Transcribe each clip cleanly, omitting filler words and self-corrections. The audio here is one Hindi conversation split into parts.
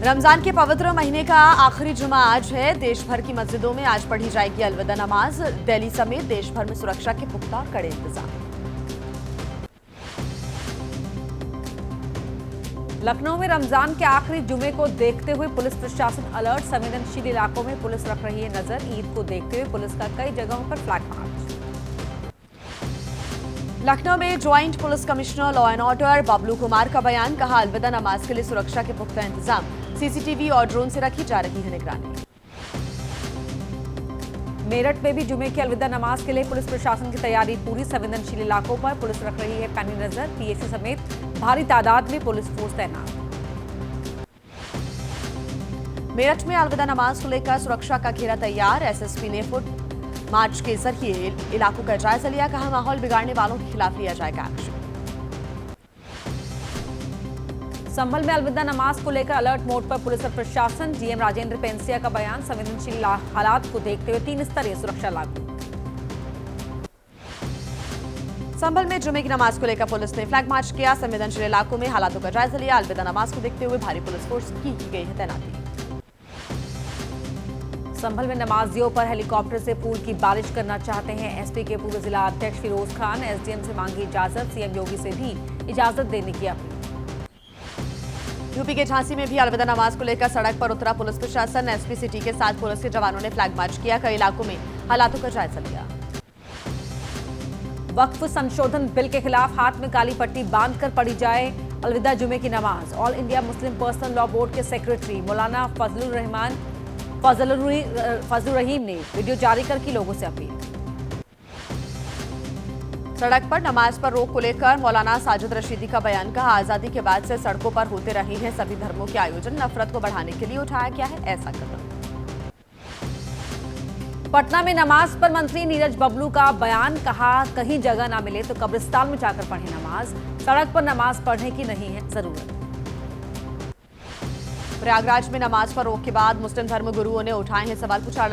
रमजान के पवित्र महीने का आखिरी जुमा आज है। देश भर की मस्जिदों में आज पढ़ी जाएगी अलविदा नमाज। दिल्ली समेत देश भर में सुरक्षा के पुख्ता और कड़े इंतजाम। लखनऊ में रमजान के आखिरी जुमे को देखते हुए पुलिस प्रशासन अलर्ट। संवेदनशील इलाकों में पुलिस रख रही है नजर। ईद को देखते हुए पुलिस का कई जगहों पर फ्लैग मार्च। लखनऊ में joint police commissioner law and order Bablu Kumar का बयान, कहा अलविदा नमाज के लिए सुरक्षा के पुख्ता इंतजाम। सीसीटीवी और ड्रोन से रखी जा रही है निगरानी। मेरठ में भी जुमे की अलविदा नमाज के लिए पुलिस प्रशासन की तैयारी पूरी। संवेदनशील इलाकों पर पुलिस रख रही है पैनी नजर। पीएसी समेत भारी तादाद में पुलिस फोर्स तैनात। मेरठ में अलविदा नमाज को लेकर सुरक्षा का घेरा तैयार। एसएसपी ने फुट मार्च के जरिए इलाकों का जायजा लिया, कहा माहौल बिगाड़ने वालों के खिलाफ लिया जाएगा एक्शन। संभल में अलविदा नमाज को लेकर अलर्ट मोड पर पुलिस और प्रशासन। जीएम राजेंद्र पेंसिया का बयान, संवेदनशील हालात को देखते हुए 3 स्तरीय सुरक्षा लागू। संभल में जुमे की नमाज को लेकर पुलिस ने फ्लैग मार्च किया। संवेदनशील इलाकों में हालातों का जायजा लिया। अलविदा नमाज को देखते हुए भारी पुलिस फोर्स की गई है तैनाती। संभल में नमाजियों पर हेलीकॉप्टर से फूल की बारिश करना चाहते हैं एसपी के पूर्व जिला अध्यक्ष फिरोज खान। एसडीएम से मांगी इजाजत। सीएम योगी से भी इजाजत देने की अपील। यूपी के झांसी में भी अलविदा नमाज को लेकर सड़क पर उतरा पुलिस प्रशासन। एसपी सिटी के साथ पुलिस के जवानों ने फ्लैग मार्च किया। कई इलाकों में हालातों का जायजा लिया। वक्फ संशोधन बिल के खिलाफ हाथ में काली पट्टी बांधकर पढ़ी जाए अलविदा जुमे की नमाज। All India Muslim personal law board के सेक्रेटरी मौलाना फजलुर रहीम ने वीडियो जारी कर की लोगों से अपील। सड़क पर नमाज पर रोक को लेकर मौलाना साजिद रशीदी का बयान, कहा आजादी के बाद से सड़कों पर होते रहे हैं सभी धर्मों के आयोजन। नफरत को बढ़ाने के लिए उठाया गया है ऐसा कदम। पटना में नमाज पर मंत्री नीरज बबलू का बयान, कहा कहीं जगह ना मिले तो कब्रिस्तान में जाकर पढ़ें नमाज। सड़क पर नमाज पढ़ने की नहीं है जरूरत। प्रयागराज में नमाज पर रोक के बाद मुस्लिम धर्म गुरुओं ने उठाए हैं सवाल। पूछा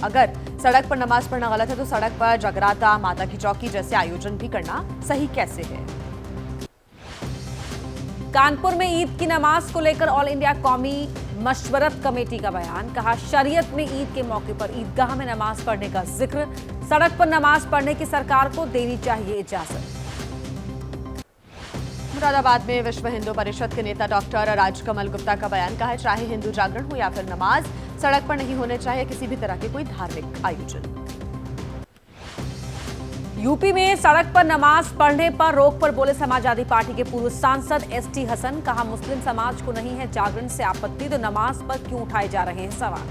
अगर सड़क पर नमाज पढ़ना गलत है तो सड़क पर जगराता, माता की चौकी जैसे आयोजन भी करना सही कैसे है। कानपुर में ईद की नमाज को लेकर ऑल इंडिया कौमी मशवरत कमेटी का बयान, कहा शरीयत में ईद के मौके पर ईदगाह में नमाज पढ़ने का जिक्र। सड़क पर नमाज पढ़ने की सरकार को देनी चाहिए इजाजत। मुरादाबाद में विश्व हिंदू परिषद के नेता डॉक्टर राजकमल गुप्ता का बयान, कहा है चाहे हिंदू जागरण हो या फिर नमाज, सड़क पर नहीं होने चाहिए किसी भी तरह के कोई धार्मिक आयोजन। यूपी में सड़क पर नमाज पढ़ने पर रोक पर बोले समाजवादी पार्टी के पूर्व सांसद एसटी हसन, कहा मुस्लिम समाज को नहीं है जागरण से आपत्ति तो नमाज पर क्यों उठाए जा रहे हैं सवाल।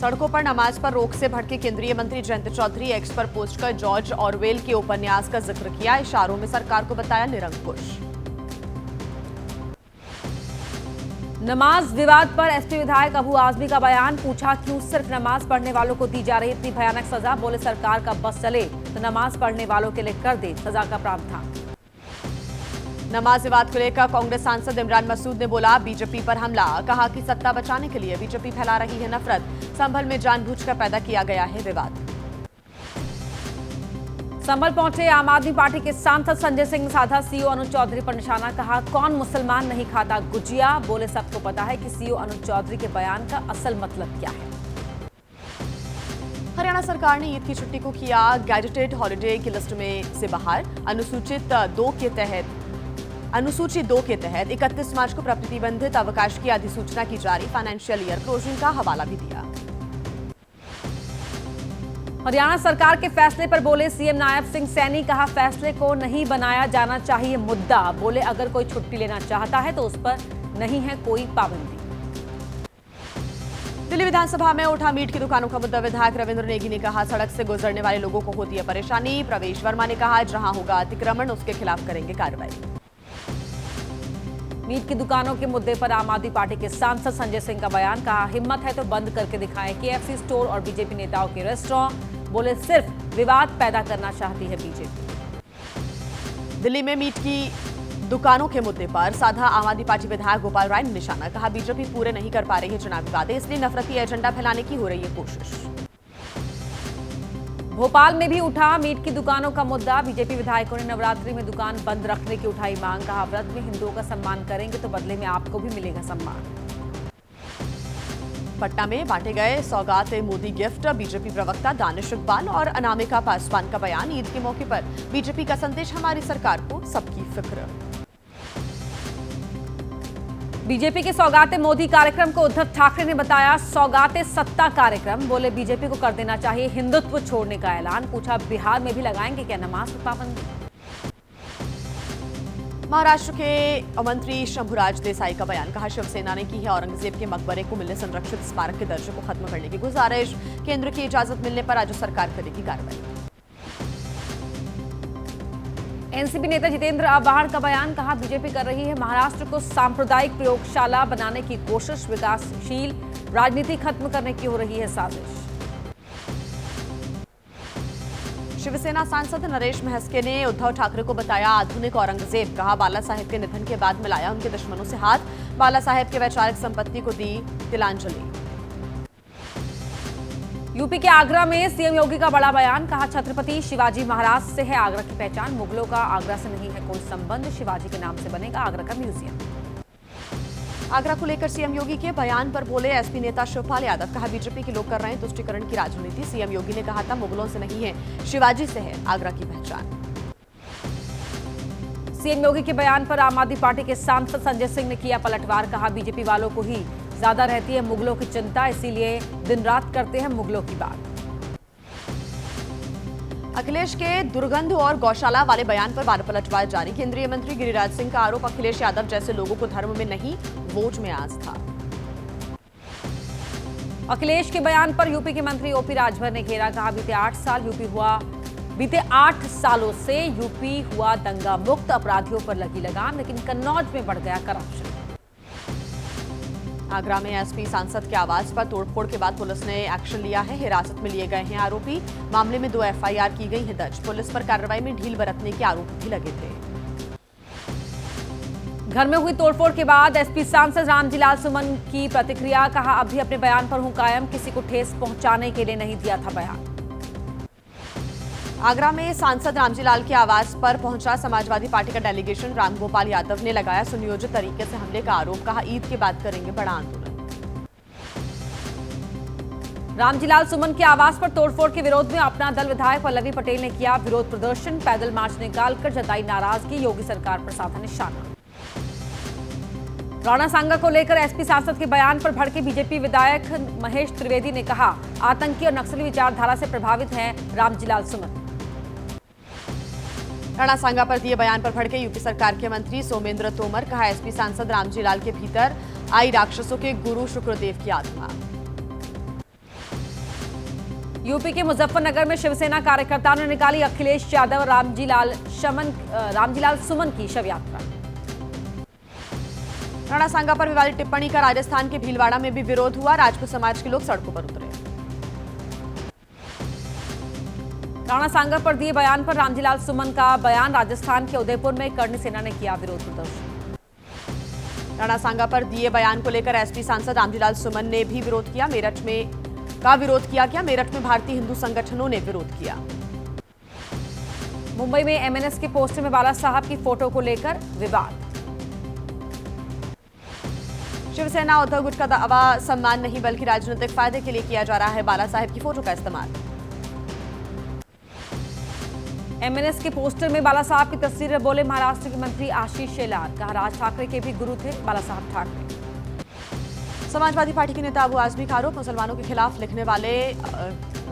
सड़कों पर नमाज पर रोक से भड़के केंद्रीय मंत्री जयंत चौधरी, एक्स पर पोस्ट कर जॉर्ज ऑरवेल के उपन्यास का जिक्र किया। इशारों में सरकार को बताया निरंकुश। नमाज विवाद पर एसपी विधायक अबू आजमी का बयान, पूछा क्यों सिर्फ नमाज पढ़ने वालों को दी जा रही इतनी भयानक सजा। बोले सरकार का बस चले तो नमाज पढ़ने वालों के लिए कर दे सजा का प्रावधान। नमाज विवाद को लेकर कांग्रेस सांसद इमरान मसूद ने बोला बीजेपी पर हमला, कहा कि सत्ता बचाने के लिए बीजेपी फैला रही है नफरत। संभल में जानबूझकर पैदा किया गया है विवाद। संभल पहुंचे आम आदमी पार्टी के सांसद संजय सिंह ने साधा सीओ अनुज चौधरी पर निशाना, कहा कौन मुसलमान नहीं खाता गुजिया। बोले सबको पता है कि सीओ अनुज चौधरी के बयान का असल मतलब क्या है। हरियाणा सरकार ने ईद की छुट्टी को किया गैजेटेड हॉलिडे की लिस्ट में से बाहर। अनुसूची 2 के तहत 31 मार्च को प्रतिबंधित अवकाश की अधिसूचना की जारी। फाइनेंशियल ईयर क्लोजिंग का हवाला भी दिया। हरियाणा सरकार के फैसले पर बोले सीएम नायब सिंह सैनी, कहा फैसले को नहीं बनाया जाना चाहिए मुद्दा। बोले अगर कोई छुट्टी लेना चाहता है तो उस पर नहीं है कोई पाबंदी। दिल्ली विधानसभा में उठा मीट की दुकानों का मुद्दा। विधायक रविंद्र नेगी ने कहा सड़क से गुजरने वाले लोगों को होती है परेशानी। प्रवेश वर्मा ने कहा जहां होगा अतिक्रमण उसके खिलाफ करेंगे कार्रवाई। मीट की दुकानों के मुद्दे पर आम आदमी पार्टी के सांसद संजय सिंह का बयान, कहा हिम्मत है तो बंद करके दिखाएं केएफसी स्टोर और बीजेपी नेताओं के रेस्टोरेंट। बोले सिर्फ विवाद पैदा करना चाहती है बीजेपी। दिल्ली में मीट की दुकानों के मुद्दे पर साधा आम आदमी पार्टी विधायक गोपाल राय ने निशाना, कहा बीजेपी पूरे नहीं कर पा रही है चुनावी वादे, इसलिए नफरती एजेंडा फैलाने की हो रही है कोशिश। भोपाल में भी उठा मीट की दुकानों का मुद्दा। बीजेपी विधायकों ने नवरात्रि में दुकान बंद रखने की उठाई मांग। कहा, व्रत में हिंदुओं का सम्मान करेंगे तो बदले में आपको भी मिलेगा सम्मान। पटना में बांटे गए सौगात मोदी गिफ्ट। बीजेपी प्रवक्ता दानिश इकबाल और अनामिका पासवान का बयान। ईद के मौके पर बीजेपी का संदेश, हमारी सरकार को सबकी फिक्र। बीजेपी के सौगाते मोदी कार्यक्रम को उद्धव ठाकरे ने बताया सौगाते सत्ता कार्यक्रम। बोले, बीजेपी को कर देना चाहिए हिंदुत्व छोड़ने का ऐलान। पूछा, बिहार में भी लगाएंगे क्या नमाज पर पाबंदी। महाराष्ट्र के मंत्री शंभुराज देसाई का बयान। कहा, शिवसेना ने की है औरंगजेब के मकबरे को मिलने संरक्षित स्मारक के दर्जे को खत्म करने की गुजारिश। केंद्र की इजाजत मिलने पर राज्य सरकार करेगी कार्रवाई। एनसीपी नेता जितेंद्र आव्हाड का बयान। कहा, बीजेपी कर रही है महाराष्ट्र को सांप्रदायिक प्रयोगशाला बनाने की कोशिश। विकासशील राजनीति खत्म करने की हो रही है साजिश। शिवसेना सांसद नरेश महस्के ने उद्धव ठाकरे को बताया आधुनिक औरंगजेब। कहा, बाला साहेब के निधन के बाद मिलाया उनके दुश्मनों से हाथ। बाला साहेब के वैचारिक संपत्ति को दी तिलांजलि। यूपी के आगरा में सीएम योगी का बड़ा बयान। कहा, छत्रपति शिवाजी महाराज से है आगरा की पहचान। मुगलों का आगरा से नहीं है कोई संबंध। शिवाजी के नाम से बनेगा आगरा का म्यूजियम। आगरा को लेकर सीएम योगी के बयान पर बोले एसपी नेता शिवपाल यादव। कहा, बीजेपी के लोग कर रहे हैं तुष्टीकरण की राजनीति। सीएम योगी ने कहा था मुगलों से नहीं है शिवाजी से है आगरा की पहचान। सीएम योगी के बयान पर आम आदमी पार्टी के सांसद संजय सिंह ने किया पलटवार। कहा, बीजेपी वालों को ही ज्यादा रहती है मुगलों की चिंता, इसीलिए दिन रात करते हैं मुगलों की बात। अखिलेश के दुर्गंध और गौशाला वाले बयान पर पलटवार जारी। केंद्रीय मंत्री गिरिराज सिंह का आरोप, अखिलेश यादव जैसे लोगों को धर्म में नहीं वोट में आस्था। अखिलेश के बयान पर यूपी के मंत्री ओपी राजभर ने घेरा। कहा, बीते 8 सालों से यूपी हुआ दंगा मुक्त। अपराधियों पर लगी लगाम, लेकिन कन्नौज में बढ़ गया करप्शन। आगरा में एसपी सांसद के आवास पर तोड़फोड़ के बाद पुलिस ने एक्शन लिया है। हिरासत में लिए गए हैं आरोपी। मामले में 2 एफआईआर की गई है दर्ज। पुलिस पर कार्रवाई में ढील बरतने के आरोप भी लगे थे। घर में हुई तोड़फोड़ के बाद एसपी सांसद रामजीलाल सुमन की प्रतिक्रिया। कहा, अब भी अपने बयान पर हूं कायम, किसी को ठेस पहुंचाने के लिए नहीं दिया था बयान। आगरा में सांसद रामजीलाल के आवास पर पहुंचा समाजवादी पार्टी का डेलीगेशन। रामगोपाल यादव ने लगाया सुनियोजित तरीके से हमले का आरोप। कहा, ईद के बाद करेंगे बड़ा आंदोलन। रामजीलाल सुमन के आवास पर तोड़फोड़ के विरोध में अपना दल विधायक पल्लवी पटेल ने किया विरोध प्रदर्शन। पैदल मार्च निकालकर जताई नाराजगी। योगी सरकार पर साधा निशाना। राणा सांगा को लेकर एसपी सांसद के बयान पर भड़के बीजेपी विधायक महेश त्रिवेदी ने कहा, आतंकी और नक्सली विचारधारा से प्रभावित हैं रामजीलाल सुमन। राणा सांगा पर दिए बयान पर भड़के यूपी सरकार के मंत्री सोमेंद्र तोमर। कहा, एसपी सांसद रामजीलाल के भीतर आई राक्षसों के गुरु शुक्रदेव की आत्मा। यूपी के मुजफ्फरनगर में शिवसेना कार्यकर्ताओं ने निकाली अखिलेश यादव और रामजीलाल सुमन की शव यात्रा। राणा सांगा पर विवादित टिप्पणी का राजस्थान के भीलवाड़ा में भी विरोध हुआ। राजपूत समाज के लोग सड़कों पर उतरे। राणा सांगा पर दिए बयान पर रामजीलाल सुमन का बयान। राजस्थान के उदयपुर में करणी सेना ने किया विरोध प्रदर्शन। राणा सांगा पर दिए बयान को लेकर एसपी सांसद रामजीलाल सुमन ने भी विरोध किया। मेरठ में भारतीय हिंदू संगठनों ने विरोध किया। मुंबई में एमएनएस के पोस्टर में बाला साहब की फोटो को लेकर विवाद। शिवसेना उद्धव गुट का दावा सम्मान नहीं बल्कि राजनीतिक फायदे के लिए किया जा रहा है बाला साहेब की फोटो का इस्तेमाल। एमएनएस के पोस्टर में बाला साहब की तस्वीर में बोले महाराष्ट्र के मंत्री आशीष शेलार। कहा, राज ठाकरे के भी गुरु थे बाला साहब ठाकरे। समाजवादी पार्टी के नेता अबू आजमी का आरोप, मुसलमानों के खिलाफ लिखने वाले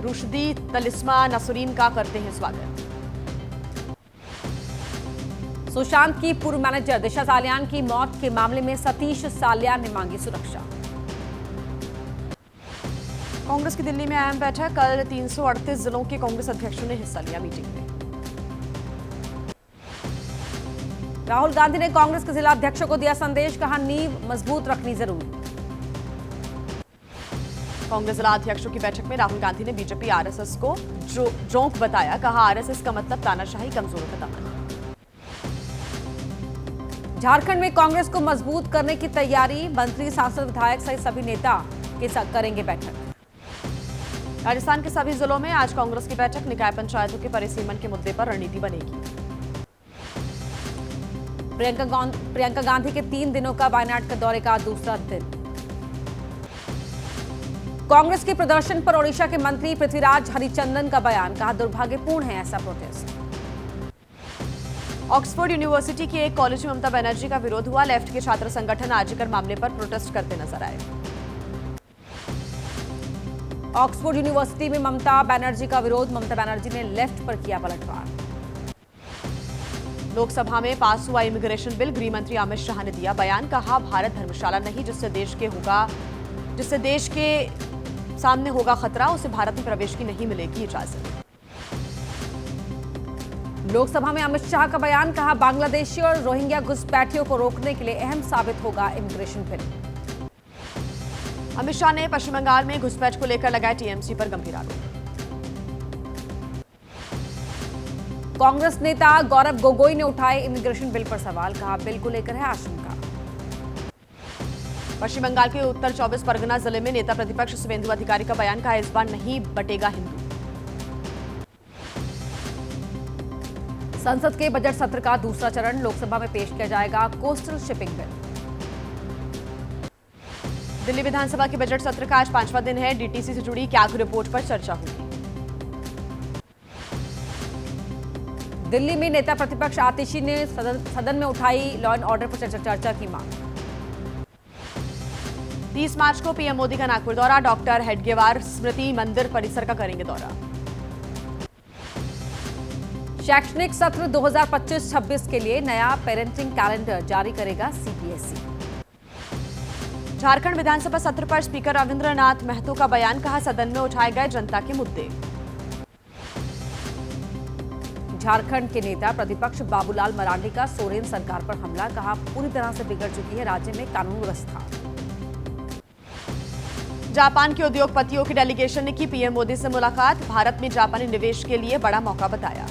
रुशदी तलिस्मा नसरीन का करते हैं स्वागत। सुशांत की पूर्व मैनेजर दिशा सालियान की मौत के मामले में सतीश सालियान ने मांगी सुरक्षा। कांग्रेस की दिल्ली में अहम बैठक। कल 338 जिलों के कांग्रेस अध्यक्षों ने हिस्सा लिया मीटिंग में। राहुल गांधी ने कांग्रेस के जिला अध्यक्षों को दिया संदेश। कहा, नींव मजबूत रखनी जरूरी। कांग्रेस जिला अध्यक्षों की बैठक में राहुल गांधी ने बीजेपी आरएसएस को जोंक बताया। कहा, आरएसएस का मतलब तानाशाही, कमजोर का दमन। झारखंड में कांग्रेस को मजबूत करने की तैयारी। मंत्री, सांसद, विधायक सहित सभी नेता के साथ करेंगे बैठक। राजस्थान के सभी जिलों में आज कांग्रेस की बैठक। निकाय पंचायतों के परिसीमन के मुद्दे पर रणनीति बनेगी। प्रियंका गांधी के 3 दिनों का वायनाड के दौरे का दूसरा दिन। कांग्रेस के प्रदर्शन पर ओडिशा के मंत्री पृथ्वीराज हरिचंदन का बयान, कहा दुर्भाग्यपूर्ण है ऐसा प्रोटेस्ट। ऑक्सफोर्ड यूनिवर्सिटी के एक कॉलेज में ममता बनर्जी का विरोध हुआ। लेफ्ट के छात्र संगठन आरजीकर मामले पर प्रोटेस्ट करते नजर आए। ऑक्सफोर्ड यूनिवर्सिटी में ममता बनर्जी का विरोध, ममता बनर्जी ने लेफ्ट पर किया पलटवार। लोकसभा में पास हुआ इमिग्रेशन बिल। गृह मंत्री अमित शाह ने दिया बयान, कहा भारत धर्मशाला नहीं जिससे देश के सामने होगा खतरा, उसे भारत में प्रवेश की नहीं मिलेगी इजाजत। लोकसभा में अमित शाह का बयान, कहा बांग्लादेशी और रोहिंग्या घुसपैठियों को रोकने के लिए अहम साबित होगा इमिग्रेशन बिल। अमित शाह ने पश्चिम बंगाल में घुसपैठ को लेकर लगाए टीएमसी पर गंभीर आरोप। कांग्रेस नेता गौरव गोगोई ने उठाए इमिग्रेशन बिल पर सवाल, कहा बिल को लेकर है आशंका। पश्चिम बंगाल के उत्तर 24 परगना जिले में नेता प्रतिपक्ष शुभेंदु अधिकारी का बयान, कहा इस बार नहीं बटेगा हिंदू। संसद के बजट सत्र का दूसरा चरण लोकसभा में पेश किया जाएगा कोस्टल शिपिंग बिल। दिल्ली विधानसभा के बजट सत्र का आज 5वां दिन है। डीटीसी से जुड़ी कैग रिपोर्ट पर चर्चा होगी। दिल्ली में नेता प्रतिपक्ष आतिशी ने सदन में उठाई लॉ एंड ऑर्डर पर चर्चा की मांग। 30 मार्च को पीएम मोदी का नागपुर दौरा। डॉक्टर हेडगेवार स्मृति मंदिर परिसर का करेंगे दौरा। शैक्षणिक सत्र 2025-26 के लिए नया पेरेंटिंग कैलेंडर जारी करेगा सीबीएसई। झारखंड विधानसभा सत्र पर स्पीकर रविंद्रनाथ महतो का बयान, कहा सदन में उठाए गए जनता के मुद्दे। झारखंड के नेता प्रतिपक्ष बाबूलाल मरांडी का सोरेन सरकार पर हमला, कहा पूरी तरह से बिगड़ चुकी है राज्य में कानून व्यवस्था। जापान के उद्योगपतियों की डेलीगेशन ने की पीएम मोदी से मुलाकात। भारत में जापानी निवेश के लिए बड़ा मौका बताया।